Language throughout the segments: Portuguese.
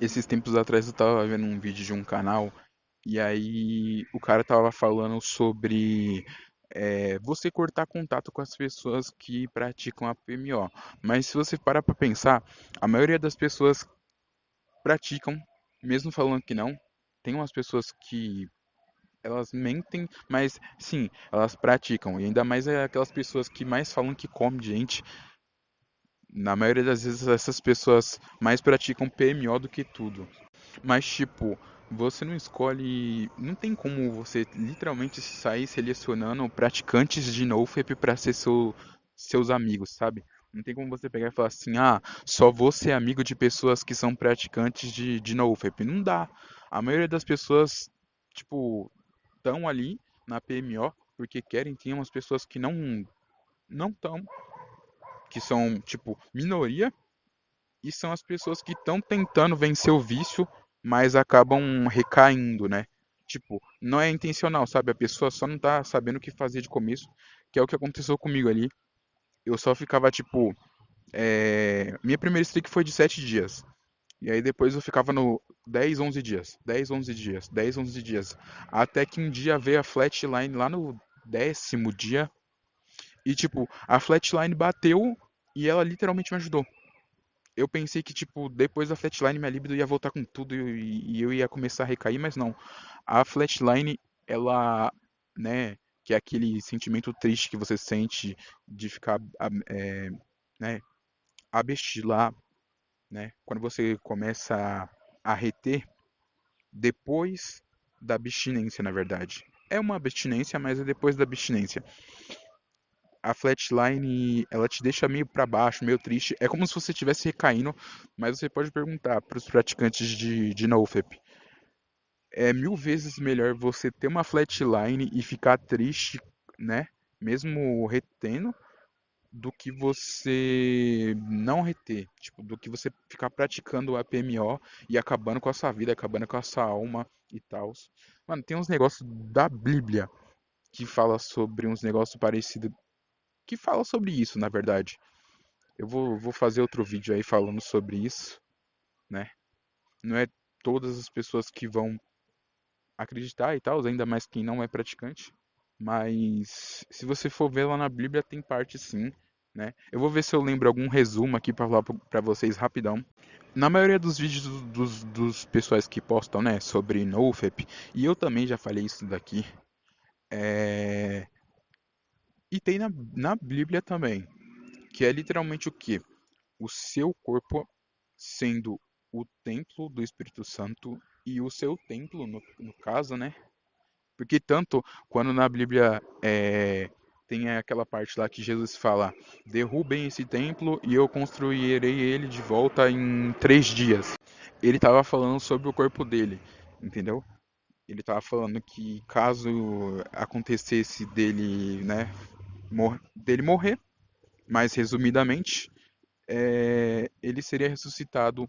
Esses tempos atrás eu tava vendo um vídeo de um canal e aí o cara tava falando sobre você cortar contato com as pessoas que praticam a PMO. Mas se você parar pra pensar, a maioria das pessoas praticam, mesmo falando que não. Tem umas pessoas que elas mentem, mas sim, elas praticam. E ainda mais é aquelas pessoas que mais falam que come gente. Na maioria das vezes essas pessoas mais praticam PMO do que tudo. Mas, tipo, você não escolhe. Não tem como você literalmente sair selecionando praticantes de NoFap pra ser seus amigos, sabe? Não tem como você pegar e falar assim, ah, só vou ser amigo de pessoas que são praticantes de NoFap. Não dá. A maioria das pessoas, tipo, estão ali na PMO porque querem. Tem umas pessoas que não estão, que são, tipo, minoria e são as pessoas que estão tentando vencer o vício, mas acabam recaindo, né? Tipo, não é intencional, sabe? A pessoa só não tá sabendo o que fazer de começo, que é o que aconteceu comigo ali. Eu só ficava, tipo, minha primeira streak foi de 7 dias. E aí depois eu ficava no 10, 11 dias, 10, 11 dias, 10, 11 dias. Até que um dia veio a flatline lá no 10º dia. E, tipo, a flatline bateu e ela literalmente me ajudou. Eu pensei que, tipo, depois da flatline minha libido ia voltar com tudo e eu ia começar a recair, mas não. A flatline, ela, né, que é aquele sentimento triste que você sente de ficar, né, abestilar, né, quando você começa a reter depois da abstinência, na verdade. É uma abstinência, mas é depois da abstinência. A flatline, ela te deixa meio pra baixo, meio triste. É como se você estivesse recaindo, mas você pode perguntar para os praticantes de NoFap. É mil vezes melhor você ter uma flatline e ficar triste, né? Mesmo retendo, do que você não reter. Tipo, do que você ficar praticando o APMO e acabando com a sua vida, acabando com a sua alma e tal. Mano, tem uns negócios da Bíblia que fala sobre uns negócios parecidos. Que fala sobre isso, na verdade. Eu vou fazer outro vídeo aí falando sobre isso, né? Não é todas as pessoas que vão acreditar e tal, ainda mais quem não é praticante. Mas se você for ver lá na Bíblia, tem parte sim, né? Eu vou ver se eu lembro algum resumo aqui pra falar pra vocês rapidão. Na maioria dos vídeos dos pessoais que postam, né, sobre NoFap, e eu também já falei isso daqui, é... e tem na Bíblia também, que é literalmente o quê? O seu corpo sendo o templo do Espírito Santo e o seu templo, no caso, né? Porque tanto quando na Bíblia tem aquela parte lá que Jesus fala: derrubem esse templo e eu construirei ele de volta em 3 dias. Ele estava falando sobre o corpo dele, entendeu? Ele estava falando que caso acontecesse dele, né, dele morrer, mais resumidamente, ele seria ressuscitado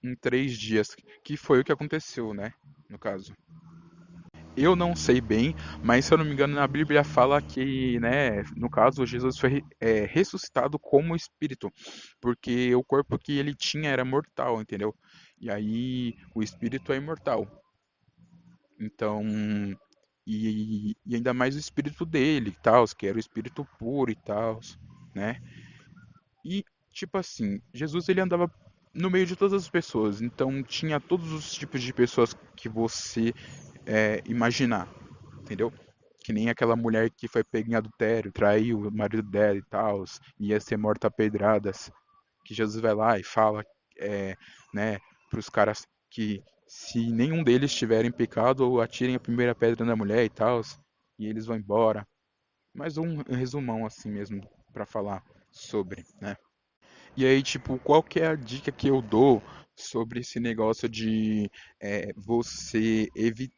em 3 dias, que foi o que aconteceu, né? No caso. Eu não sei bem, mas se eu não me engano, na Bíblia fala que, né, no caso, Jesus foi ressuscitado como espírito, porque o corpo que ele tinha era mortal, entendeu? E aí o espírito é imortal. Então, e ainda mais o espírito dele, e tal, que era o espírito puro e tal, né? E, tipo assim, Jesus ele andava no meio de todas as pessoas, então tinha todos os tipos de pessoas que você imaginar, entendeu? Que nem aquela mulher que foi pega em adultério, traiu o marido dela e tal, ia ser morta a pedradas, que Jesus vai lá e fala, é, né, para os caras que se nenhum deles tiverem pecado, atirem a primeira pedra na mulher e tal, e eles vão embora. Mais um resumão assim mesmo para falar sobre, né? E aí, tipo, qual que é a dica que eu dou sobre esse negócio de você evitar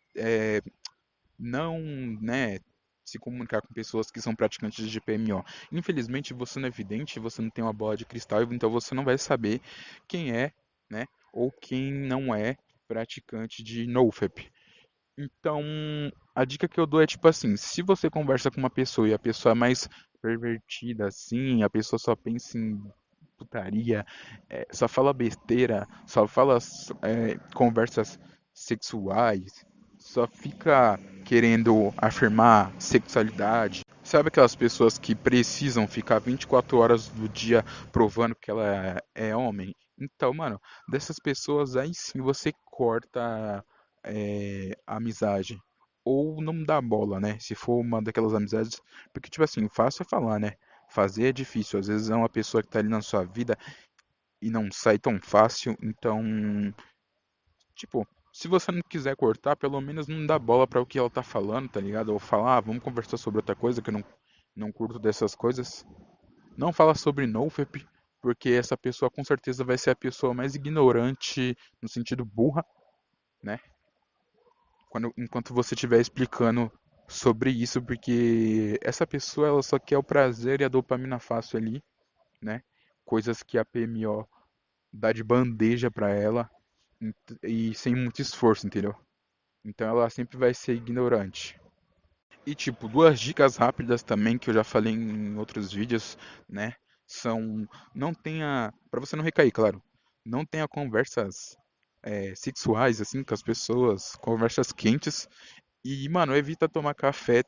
não, né, se comunicar com pessoas que são praticantes de PMO. Infelizmente, você não é vidente, você não tem uma bola de cristal, então você não vai saber quem é, né, ou quem não é praticante de NoFap. Então, a dica que eu dou é tipo assim, se você conversa com uma pessoa e a pessoa é mais pervertida assim, a pessoa só pensa em putaria, só fala besteira, só fala conversas sexuais, só fica querendo afirmar sexualidade. Sabe aquelas pessoas que precisam ficar 24 horas do dia provando que ela é homem? Então, mano, dessas pessoas aí sim você corta a amizade. Ou não dá bola, né? Se for uma daquelas amizades. Porque, tipo assim, fácil é falar, né? Fazer é difícil. Às vezes é uma pessoa que tá ali na sua vida e não sai tão fácil. Então, tipo, se você não quiser cortar, pelo menos não dá bola pra o que ela tá falando, tá ligado? Ou falar, ah, vamos conversar sobre outra coisa que eu não curto dessas coisas. Não fala sobre NoFap, porque essa pessoa com certeza vai ser a pessoa mais ignorante no sentido burra, né? Enquanto você estiver explicando sobre isso, porque essa pessoa ela só quer o prazer e a dopamina fácil ali, né? Coisas que a PMO dá de bandeja pra ela e sem muito esforço, entendeu? Então ela sempre vai ser ignorante. E tipo, duas dicas rápidas também que eu já falei em outros vídeos, né? São não tenha, para você não recair, claro, não tenha conversas sexuais assim com as pessoas, conversas quentes e, mano, evita tomar café,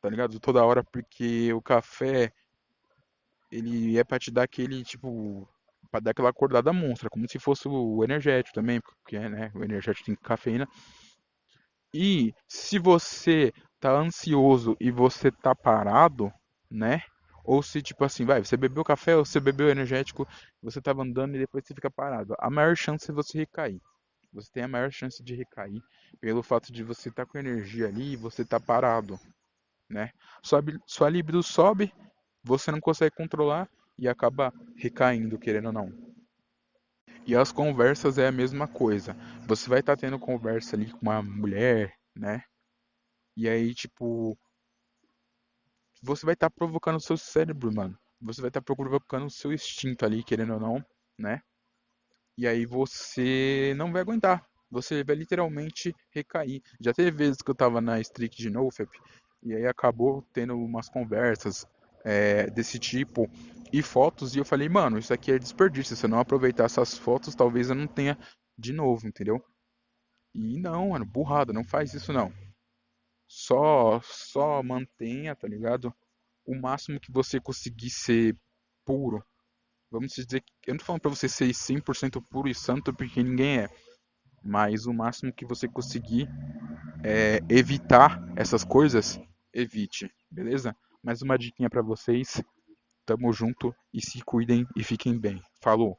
tá ligado? Toda hora porque o café ele é pra te dar aquele tipo pra dar aquela acordada monstra, como se fosse o energético também, porque né, o energético tem cafeína. E se você tá ansioso e você tá parado, né? Ou se tipo assim, vai, você bebeu café ou você bebeu energético, você tava andando e depois você fica parado. A maior chance é você recair. Você tem a maior chance de recair pelo fato de você estar com energia ali e você tá parado, né? Sua libido sobe, você não consegue controlar e acaba recaindo, querendo ou não. E as conversas é a mesma coisa. Você vai estar tendo conversa ali com uma mulher, né? E aí, tipo, você vai estar provocando o seu cérebro, mano. Você vai estar provocando o seu instinto ali, querendo ou não, né? E aí você não vai aguentar. Você vai literalmente recair. Já teve vezes que eu tava na streak de NoFap e aí acabou tendo umas conversas desse tipo e fotos e eu falei, mano, isso aqui é desperdício. Se eu não aproveitar essas fotos, talvez eu não tenha de novo, entendeu? E não, mano, burrada, não faz isso não. Só mantenha, tá ligado? O máximo que você conseguir ser puro. Vamos dizer que eu não tô falando pra você ser 100% puro e santo porque ninguém é, mas o máximo que você conseguir evitar essas coisas, evite, beleza? Mais uma diquinha pra vocês. Tamo junto e se cuidem e fiquem bem. Falou.